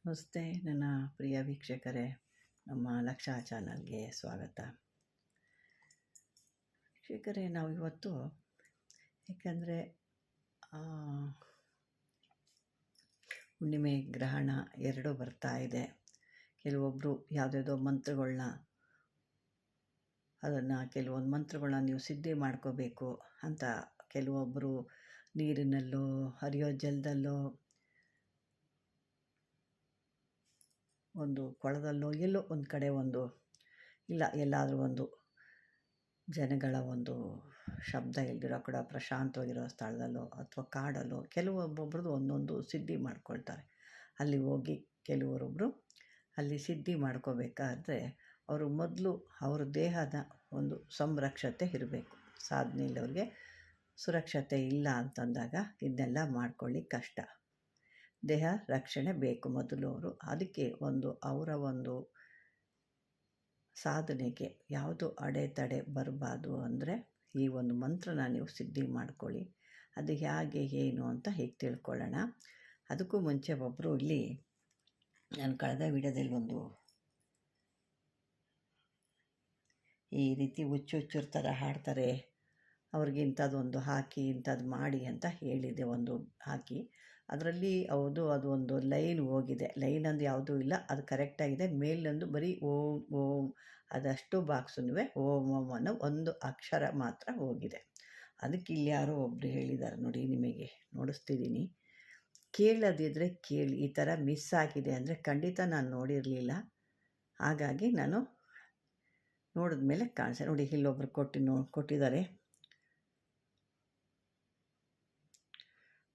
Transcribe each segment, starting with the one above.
ನಮಸ್ತೆ ನನ್ನ ಪ್ರಿಯ ವೀಕ್ಷಕರೇ, ನಮ್ಮ ಲಕ್ಷ ಚಾನಲ್ಗೆ ಸ್ವಾಗತ. ವೀಕ್ಷಕರೇ, ನಾವು ಇವತ್ತು ಏಕೆಂದರೆ ಹುಣ್ಣಿಮೆ ಗ್ರಹಣ ಎರಡೂ ಬರ್ತಾ ಇದೆ. ಕೆಲವೊಬ್ಬರು ಯಾವುದ್ಯಾವುದೋ ಮಂತ್ರಗಳನ್ನ ಕೆಲವೊಂದು ಮಂತ್ರಗಳನ್ನ ನೀವು ಸಿದ್ಧಿ ಮಾಡ್ಕೋಬೇಕು ಅಂತ, ಕೆಲವೊಬ್ಬರು ನೀರಿನಲ್ಲೋ ಹರಿಯೋ ಜಲದಲ್ಲೋ ಒಂದು ಕೊಳದಲ್ಲೋ ಎಲ್ಲೋ ಒಂದು ಕಡೆ ಇಲ್ಲ ಎಲ್ಲಾದರೂ ಒಂದು ಜನಗಳ ಒಂದು ಶಬ್ದ ಇಲ್ದಿರೋ ಕೂಡ ಪ್ರಶಾಂತವಾಗಿರೋ ಸ್ಥಳದಲ್ಲೋ ಅಥವಾ ಕಾಡಲ್ಲೋ ಕೆಲವೊಬ್ಬೊಬ್ರದ್ದು ಒಂದೊಂದು ಸಿದ್ಧಿ ಮಾಡ್ಕೊಳ್ತಾರೆ. ಅಲ್ಲಿ ಹೋಗಿ ಕೆಲವರೊಬ್ಬರು ಅಲ್ಲಿ ಸಿದ್ಧಿ ಮಾಡ್ಕೋಬೇಕಾದ್ರೆ ಅವರು ಮೊದಲು ಅವ್ರ ದೇಹದ ಒಂದು ಸಂರಕ್ಷತೆ ಇರಬೇಕು. ಸಾಧನೆಯಲ್ಲಿ ಅವ್ರಿಗೆ ಸುರಕ್ಷತೆ ಇಲ್ಲ ಅಂತಂದಾಗ ಇದನ್ನೆಲ್ಲ ಮಾಡ್ಕೊಳ್ಳಿ ಕಷ್ಟ. ದೇಹ ರಕ್ಷಣೆ ಬೇಕು ಮೊದಲು. ಅವರು ಅದಕ್ಕೆ ಅವರ ಸಾಧನೆಗೆ ಯಾವುದು ಅಡೆತಡೆ ಬರಬಾರ್ದು ಅಂದರೆ ಈ ಒಂದು ಮಂತ್ರನ ನೀವು ಸಿದ್ಧಿ ಮಾಡ್ಕೊಳ್ಳಿ. ಅದು ಹೇಗೆ ಏನು ಅಂತ ಹೀಗೆ ತಿಳ್ಕೊಳ್ಳೋಣ. ಅದಕ್ಕೂ ಮುಂಚೆ ಒಬ್ಬರು ಇಲ್ಲಿ ನಾನು ಕಳೆದ ವಿಡಿಯೋದಲ್ಲಿ ಈ ರೀತಿ ಹುಚ್ಚುಚ್ಚುರ ಥರ ಹಾಡ್ತಾರೆ, ಅವ್ರಿಗೆ ಇಂಥದ್ದೊಂದು ಹಾಕಿ ಇಂಥದ್ದು ಮಾಡಿ ಅಂತ ಹೇಳಿದೆ. ಹಾಕಿ ಅದರಲ್ಲಿ ಅದು ಒಂದು ಲೈನ್ ಹೋಗಿದೆ. ಲೈನ್ ಅಂದು ಯಾವುದೂ ಇಲ್ಲ, ಅದು ಕರೆಕ್ಟಾಗಿದೆ. ಮೇಲೊಂದು ಬರೀ ಓಂ ಓಂ, ಅದಷ್ಟು ಬಾಕ್ಸುನುವೆ ಓಂ ಓಂ ಅನ್ನೋ ಒಂದು ಅಕ್ಷರ ಮಾತ್ರ ಹೋಗಿದೆ. ಅದಕ್ಕೆ ಇಲ್ಲಿ ಯಾರೋ ಒಬ್ಬರು ಹೇಳಿದ್ದಾರೆ ನೋಡಿ, ನಿಮಗೆ ನೋಡಿಸ್ತಿದ್ದೀನಿ, ಕೇಳದಿದ್ದರೆ ಕೇಳಿ. ಈ ಥರ ಮಿಸ್ ಆಗಿದೆ ಅಂದರೆ ಖಂಡಿತ ನಾನು ನೋಡಿರಲಿಲ್ಲ, ಹಾಗಾಗಿ ನಾನು ನೋಡಿದ ಮೇಲೆ ಕಾಣಿಸ್ತೆ. ನೋಡಿ, ಇಲ್ಲೊಬ್ರು ಕೊಟ್ಟಿದ್ದಾರೆ.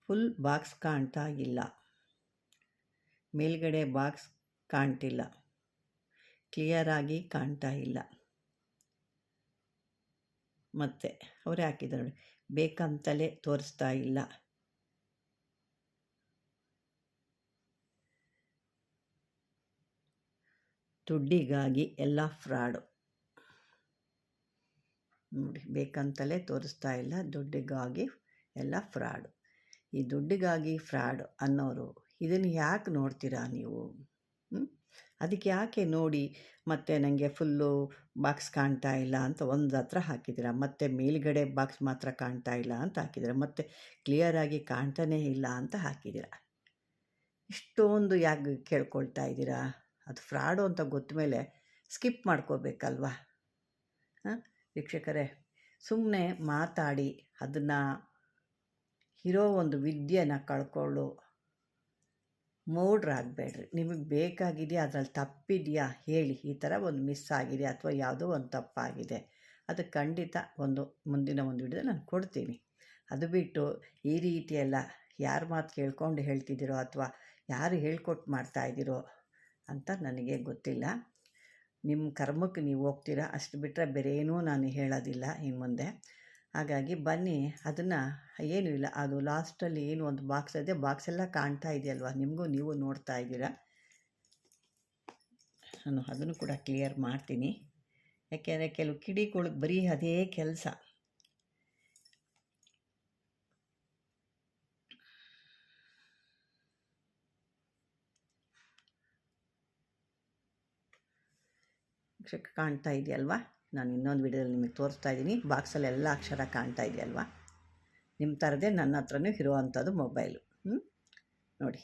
ಫುಲ್ ಬಾಕ್ಸ್ ಕಾಣ್ತಾ ಇಲ್ಲ, ಮೇಲ್ಗಡೆ ಬಾಕ್ಸ್ ಕಾಣ್ತಿಲ್ಲ, ಕ್ಲಿಯರಾಗಿ ಕಾಣ್ತಾ ಇಲ್ಲ. ಮತ್ತು ಅವರೇ ಹಾಕಿದ್ದಾರೆ ನೋಡಿ, ಬೇಕಂತಲೇ ತೋರಿಸ್ತಾ ಇಲ್ಲ. ದುಡ್ಡಿಗಾಗಿ ಎಲ್ಲ ಫ್ರಾಡು ನೋಡಿ, ಬೇಕಂತಲೇ ತೋರಿಸ್ತಾ ಇಲ್ಲ, ದುಡ್ಡಿಗಾಗಿ ಎಲ್ಲ ಫ್ರಾಡು. ಈ ದುಡ್ಡಿಗಾಗಿ ಫ್ರಾಡ್ ಅನ್ನೋರು ಇದನ್ನು ಯಾಕೆ ನೋಡ್ತೀರಾ ನೀವು? ಅದಕ್ಕೆ ಯಾಕೆ ನೋಡಿ ಮತ್ತು ನನಗೆ ಫುಲ್ಲು ಬಾಕ್ಸ್ ಕಾಣ್ತಾ ಇಲ್ಲ ಅಂತ ಒಂದು ಹತ್ರ ಹಾಕಿದ್ದೀರ, ಮತ್ತು ಮೇಲ್ಗಡೆ ಬಾಕ್ಸ್ ಮಾತ್ರ ಕಾಣ್ತಾ ಇಲ್ಲ ಅಂತ ಹಾಕಿದ್ದೀರ, ಮತ್ತು ಕ್ಲಿಯರಾಗಿ ಕಾಣ್ತಾನೇ ಇಲ್ಲ ಅಂತ ಹಾಕಿದ್ದೀರ. ಇಷ್ಟೊಂದು ಯಾಕೆ ಕೇಳ್ಕೊಳ್ತಾ ಇದ್ದೀರಾ? ಅದು ಫ್ರಾಡು ಅಂತ ಗೊತ್ತ ಮೇಲೆ ಸ್ಕಿಪ್ ಮಾಡ್ಕೋಬೇಕಲ್ವ? ವೀಕ್ಷಕರೇ, ಸುಮ್ಮನೆ ಮಾತಾಡಿ ಅದನ್ನು ಇರೋ ಒಂದು ವಿದ್ಯೆನ ಕಳ್ಕೊಳ್ಳೋ ಮೂಡ್ರಾಗಬೇಡ್ರಿ. ನಿಮಗೆ ಬೇಕಾಗಿದೆಯಾ, ಅದರಲ್ಲಿ ತಪ್ಪಿದೆಯಾ ಹೇಳಿ, ಈ ಥರ ಒಂದು ಮಿಸ್ ಆಗಿದೆ ಅಥವಾ ಯಾವುದೋ ಒಂದು ತಪ್ಪಾಗಿದೆ, ಅದು ಖಂಡಿತ ಮುಂದಿನ ವಿಡಿಯೋ ನಾನು ಕೊಡ್ತೀನಿ. ಅದು ಬಿಟ್ಟು ಈ ರೀತಿಯೆಲ್ಲ ಯಾರ ಮಾತು ಕೇಳ್ಕೊಂಡು ಹೇಳ್ತಿದ್ದೀರೋ ಅಥವಾ ಯಾರು ಹೇಳ್ಕೊಟ್ಟು ಮಾಡ್ತಾಯಿದ್ದೀರೋ ಅಂತ ನನಗೆ ಗೊತ್ತಿಲ್ಲ. ನಿಮ್ಮ ಕರ್ಮಕ್ಕೆ ನೀವು ಹೋಗ್ತೀರಾ, ಅಷ್ಟು ಬಿಟ್ಟರೆ ಬೇರೆ ಏನೂ ನಾನು ಹೇಳೋದಿಲ್ಲ ಇನ್ನು ಮುಂದೆ. ಹಾಗಾಗಿ ಬನ್ನಿ, ಅದನ್ನು ಏನೂ ಇಲ್ಲ, ಅದು ಲಾಸ್ಟಲ್ಲಿ ಏನು ಒಂದು ಬಾಕ್ಸ್ ಇದೆ, ಬಾಕ್ಸ್ ಎಲ್ಲ ಕಾಣ್ತಾ ಇದೆಯಲ್ವ ನಿಮಗೂ, ನೀವು ನೋಡ್ತಾ ಇದ್ದೀರಾ. ನಾನು ಅದನ್ನು ಕೂಡ ಕ್ಲಿಯರ್ ಮಾಡ್ತೀನಿ, ಯಾಕೆಂದರೆ ಕೆಲವು ಕಿಡಿಗಳಿಗೆ ಬರೀ ಅದೇ ಕೆಲಸ. ಕಾಣ್ತಾ ಇದೆಯಲ್ವ, ನಾನು ಇನ್ನೊಂದು ವಿಡಿಯೋದಲ್ಲಿ ನಿಮಗೆ ತೋರಿಸ್ತಾ ಇದ್ದೀನಿ. ಬಾಕ್ಸಲ್ಲಿ ಎಲ್ಲ ಅಕ್ಷರ ಕಾಣ್ತಾ ಇದೆಯಲ್ವ, ನಿಮ್ಮ ಥರದೇ ನನ್ನ ಹತ್ರನೂ ಇರುವಂಥದ್ದು ಮೊಬೈಲು. ನೋಡಿ,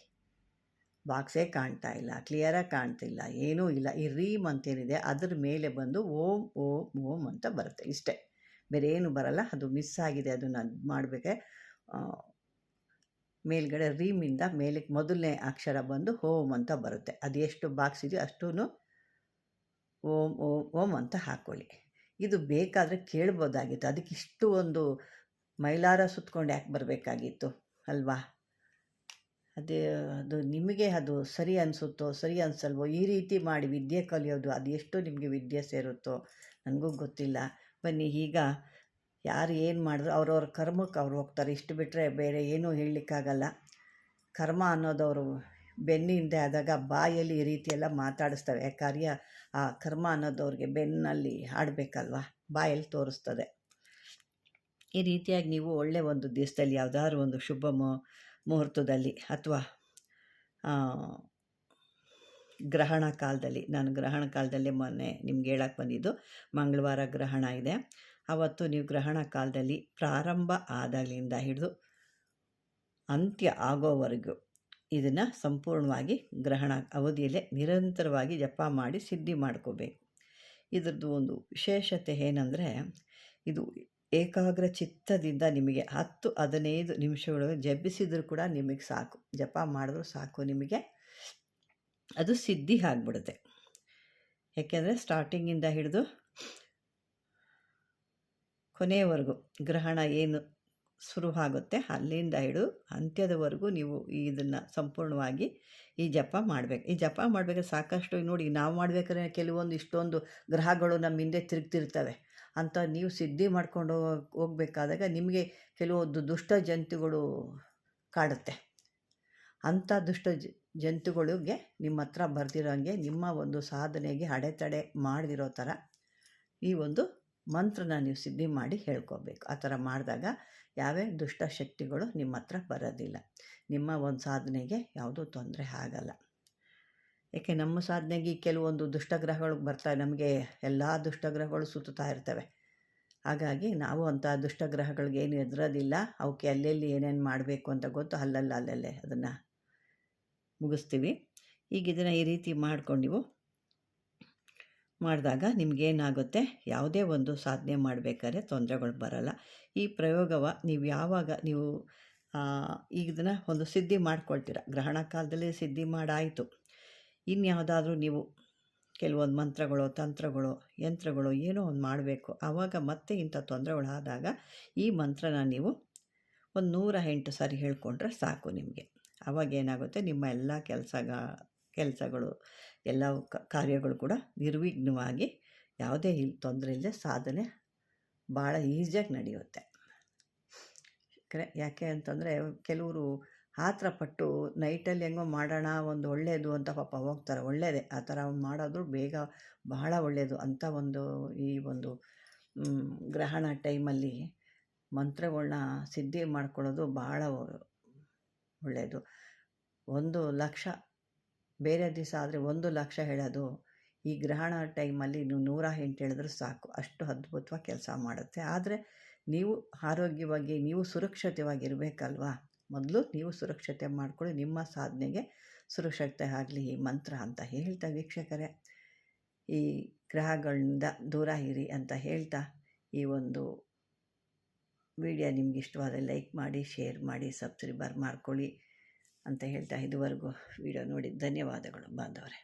ಬಾಕ್ಸೇ ಕಾಣ್ತಾ ಇಲ್ಲ, ಕ್ಲಿಯರಾಗಿ ಕಾಣ್ತಿಲ್ಲ, ಏನೂ ಇಲ್ಲ. ಈ ರೀಮ್ ಅಂತೇನಿದೆ ಅದ್ರ ಮೇಲೆ ಬಂದು ಓಂ ಓಂ ಓಂ ಅಂತ ಬರುತ್ತೆ, ಇಷ್ಟೇ, ಬೇರೆ ಏನು ಬರಲ್ಲ. ಅದು ಮಿಸ್ ಆಗಿದೆ, ಅದನ್ನು ಮಾಡಬೇಕೆ. ಮೇಲ್ಗಡೆ ರೀಮಿಂದ ಮೇಲಕ್ಕೆ ಮೊದಲನೇ ಅಕ್ಷರ ಬಂದು ಓಂ ಅಂತ ಬರುತ್ತೆ. ಅದು ಎಷ್ಟು ಬಾಕ್ಸ್ ಇದೆಯೋ ಅಷ್ಟೂ ಓಂ ಓಂ ಓಂ ಅಂತ ಹಾಕ್ಕೊಳ್ಳಿ. ಇದು ಬೇಕಾದರೆ ಕೇಳ್ಬೋದಾಗಿತ್ತು, ಅದಕ್ಕೆ ಇಷ್ಟು ಒಂದು ಮೈಲಾರ ಸುತ್ಕೊಂಡು ಯಾಕೆ ಬರಬೇಕಾಗಿತ್ತು ಅಲ್ವಾ? ಅದು ನಿಮಗೆ ಅದು ಸರಿ ಅನಿಸುತ್ತೋ ಸರಿ ಅನಿಸಲ್ವೋ, ಈ ರೀತಿ ಮಾಡಿ ವಿದ್ಯೆ ಕಲಿಯೋದು ಅದು ಎಷ್ಟು ನಿಮಗೆ ವಿದ್ಯೆ ಸೇರುತ್ತೋ ನನಗೂ ಗೊತ್ತಿಲ್ಲ. ಬನ್ನಿ, ಈಗ ಯಾರು ಏನು ಮಾಡಿದ್ರು ಅವ್ರವ್ರ ಕರ್ಮಕ್ಕೆ ಅವ್ರು ಹೋಗ್ತಾರೆ, ಇಷ್ಟು ಬಿಟ್ಟರೆ ಬೇರೆ ಏನೂ ಹೇಳಲಿಕ್ಕಾಗಲ್ಲ. ಕರ್ಮ ಅನ್ನೋದವರು ಬೆನ್ನಿಂದೆ ಆದಾಗ ಬಾಯಲ್ಲಿ ಈ ರೀತಿಯೆಲ್ಲ ಮಾತಾಡಿಸ್ತವೆ. ಆ ಕರ್ಮ ಅನ್ನೋದವ್ರಿಗೆ ಬೆನ್ನಲ್ಲಿ ಆಡಬೇಕಲ್ವ, ಬಾಯಲ್ಲಿ ತೋರಿಸ್ತದೆ. ಈ ರೀತಿಯಾಗಿ ನೀವು ಒಳ್ಳೆಯ ಒಂದು ದಿವಸದಲ್ಲಿ ಯಾವುದಾದ್ರು ಒಂದು ಶುಭ ಮುಹೂರ್ತದಲ್ಲಿ ಅಥವಾ ಗ್ರಹಣ ಕಾಲದಲ್ಲಿ, ನಾನು ಗ್ರಹಣ ಕಾಲದಲ್ಲೇ ಮೊನ್ನೆ ನಿಮ್ಗೆ ಹೇಳಕ್ಕೆ ಬಂದಿದ್ದು, ಮಂಗಳವಾರ ಗ್ರಹಣ ಇದೆ. ಅವತ್ತು ನೀವು ಗ್ರಹಣ ಕಾಲದಲ್ಲಿ ಪ್ರಾರಂಭ ಆದಾಗಲಿಂದ ಹಿಡಿದು ಅಂತ್ಯ ಆಗೋವರೆಗೂ ಇದನ್ನು ಸಂಪೂರ್ಣವಾಗಿ ಗ್ರಹಣ ಅವಧಿಯಲ್ಲೇ ನಿರಂತರವಾಗಿ ಜಪ ಮಾಡಿ ಸಿದ್ಧಿ ಮಾಡ್ಕೋಬೇಕು. ಇದ್ರದ್ದು ಒಂದು ವಿಶೇಷತೆ ಏನಂದರೆ, ಇದು ಏಕಾಗ್ರ ಚಿತ್ತದಿಂದ ನಿಮಗೆ 10-15 ನಿಮಿಷಗಳು ಜಪಿಸಿದರೂ ಕೂಡ ನಿಮಗೆ ಸಾಕು, ಜಪ ಮಾಡಿದ್ರೂ ಸಾಕು, ನಿಮಗೆ ಅದು ಸಿದ್ಧಿ ಆಗಿಬಿಡುತ್ತೆ. ಏಕೆಂದರೆ ಸ್ಟಾರ್ಟಿಂಗಿಂದ ಹಿಡಿದು ಕೊನೆಯವರೆಗೂ ಗ್ರಹಣ ಏನು ಶುರು ಆಗುತ್ತೆ ಅಲ್ಲಿಂದ ಹಿಡಿದು ಅಂತ್ಯದವರೆಗೂ ನೀವು ಇದನ್ನು ಸಂಪೂರ್ಣವಾಗಿ ಈ ಜಪ ಮಾಡಬೇಕು. ಈ ಜಪ ಮಾಡಬೇಕಾದ್ರೆ ಸಾಕಷ್ಟು ನೋಡಿ, ನಾವು ಮಾಡಬೇಕಾದ್ರೆ ಕೆಲವೊಂದು ಇಷ್ಟೊಂದು ಗ್ರಹಗಳು ನಮ್ಮ ಹಿಂದೆ ತಿರುಗ್ತಿರ್ತವೆ ಅಂತ ನೀವು ಸಿದ್ಧಿ ಮಾಡ್ಕೊಂಡು ಹೋಗಬೇಕಾದಾಗ ನಿಮಗೆ ಕೆಲವೊಂದು ದುಷ್ಟ ಜಂತುಗಳು ಕಾಡುತ್ತೆ. ಅಂಥ ದುಷ್ಟ ಜಂತುಗಳಿಗೆ ನಿಮ್ಮ ಹತ್ರ ಬರ್ದಿರೋಂಗೆ ನಿಮ್ಮ ಒಂದು ಸಾಧನೆಗೆ ಅಡೆತಡೆ ಮಾಡದಿರೋ ಥರ ಈ ಒಂದು ಮಂತ್ರನ ನೀವು ಸಿದ್ಧಿ ಮಾಡಿ ಹೇಳ್ಕೋಬೇಕು. ಆ ಥರ ಮಾಡಿದಾಗ ಯಾವೇ ದುಷ್ಟ ಶಕ್ತಿಗಳು ನಿಮ್ಮ ಹತ್ರ ಬರೋದಿಲ್ಲ, ನಿಮ್ಮ ಒಂದು ಸಾಧನೆಗೆ ಯಾವುದೂ ತೊಂದರೆ ಆಗಲ್ಲ. ಏಕೆ ನಮ್ಮ ಸಾಧನೆಗೆ ಕೆಲವೊಂದು ದುಷ್ಟಗ್ರಹಗಳು ಬರ್ತಾವೆ, ನಮಗೆ ಎಲ್ಲ ದುಷ್ಟಗ್ರಹಗಳು ಸುತ್ತುತ್ತಾ ಇರ್ತವೆ. ಹಾಗಾಗಿ ನಾವು ಅಂಥ ದುಷ್ಟಗ್ರಹಗಳಿಗೆ ಏನು ಹೆದರೋದಿಲ್ಲ. ಅವಕ್ಕೆ ಎಲ್ಲೆಲ್ಲಿ ಏನೇನು ಮಾಡಬೇಕು ಅಂತ ಗೊತ್ತು, ಅಲ್ಲಲ್ಲೇ ಅದನ್ನು ಮುಗಿಸ್ತೀವಿ. ಈಗ ಇದನ್ನು ಈ ರೀತಿ ಮಾಡ್ಕೊಂಡು ನೀವು ಮಾಡಿದಾಗ ನಿಮಗೇನಾಗುತ್ತೆ, ಯಾವುದೇ ಒಂದು ಸಾಧನೆ ಮಾಡಬೇಕಾದ್ರೆ ತೊಂದರೆಗಳು ಬರಲ್ಲ. ಈ ಪ್ರಯೋಗವ ನೀವು ಯಾವಾಗ ನೀವು ಈಗ ಇದನ್ನು ಒಂದು ಸಿದ್ಧಿ ಮಾಡ್ಕೊಳ್ತೀರ, ಗ್ರಹಣ ಕಾಲದಲ್ಲಿ ಸಿದ್ಧಿ ಮಾಡಾಯಿತು, ಇನ್ಯಾವುದಾದ್ರೂ ನೀವು ಕೆಲವೊಂದು ಮಂತ್ರಗಳು, ತಂತ್ರಗಳು, ಯಂತ್ರಗಳು ಏನೋ ಒಂದು ಮಾಡಬೇಕು, ಆವಾಗ ಮತ್ತೆ ಇಂಥ ತೊಂದರೆಗಳಾದಾಗ ಈ ಮಂತ್ರನ ನೀವು ಒಂದು 108 ಸಾರಿ ಹೇಳ್ಕೊಂಡ್ರೆ ಸಾಕು ನಿಮಗೆ. ಆವಾಗೇನಾಗುತ್ತೆ, ನಿಮ್ಮ ಎಲ್ಲ ಕೆಲಸಗಳು ಎಲ್ಲ ಕಾರ್ಯಗಳು ಕೂಡ ನಿರ್ವಿಘ್ನವಾಗಿ ಯಾವುದೇ ತೊಂದರೆ ಇಲ್ಲದೆ ಸಾಧನೆ ಭಾಳ ಈಸಿಯಾಗಿ ನಡೆಯುತ್ತೆ. ಯಾಕೆ ಅಂತಂದರೆ ಕೆಲವರು ಆತುರಪಟ್ಟು ನೈಟಲ್ಲಿ ಹೆಂಗೋ ಮಾಡೋಣ ಒಂದು ಒಳ್ಳೆಯದು ಅಂತ ಪಾಪ ಹೋಗ್ತಾರೆ. ಒಳ್ಳೆಯದೇ, ಆ ಥರ ಮಾಡೋದು ಬೇಗ ಬಹಳ ಒಳ್ಳೆಯದು ಅಂತ ಈ ಒಂದು ಗ್ರಹಣ ಟೈಮಲ್ಲಿ ಮಂತ್ರಗಳನ್ನ ಸಿದ್ಧಿ ಮಾಡ್ಕೊಳ್ಳೋದು ಭಾಳ ಒಳ್ಳೆಯದು. 1,00,000 ಬೇರೆ ದಿವಸ ಆದರೆ 1,00,000 ಹೇಳೋದು, ಈ ಗ್ರಹಣ ಟೈಮಲ್ಲಿ ನೀವು 108 ಹೇಳಿದ್ರೆ ಸಾಕು, ಅಷ್ಟು ಅದ್ಭುತವಾಗಿ ಕೆಲಸ ಮಾಡುತ್ತೆ. ಆದರೆ ನೀವು ಆರೋಗ್ಯವಾಗಿ ನೀವು ಸುರಕ್ಷಿತವಾಗಿರಬೇಕಲ್ವ, ಮೊದಲು ನೀವು ಸುರಕ್ಷತೆ ಮಾಡಿಕೊಳ್ಳಿ, ನಿಮ್ಮ ಸಾಧನೆಗೆ ಸುರಕ್ಷತೆ ಆಗಲಿ ಈ ಮಂತ್ರ ಅಂತ ಹೇಳ್ತಾ ವೀಕ್ಷಕರೇ, ಈ ಗ್ರಹಗಳಿಂದ ದೂರ ಇರಿ ಅಂತ ಹೇಳ್ತಾ ಈ ಒಂದು ವಿಡಿಯೋ ನಿಮ್ಗೆ ಇಷ್ಟವಾದರೆ ಲೈಕ್ ಮಾಡಿ, ಶೇರ್ ಮಾಡಿ, ಸಬ್ಸ್ಕ್ರೈಬರ್ ಮಾಡ್ಕೊಳ್ಳಿ ಅಂತ ಹೇಳ್ತಾ ಇದುವರೆಗೂ ವಿಡಿಯೋ ನೋಡಿ ಧನ್ಯವಾದಗಳು ಬಾಂಧವರೇ.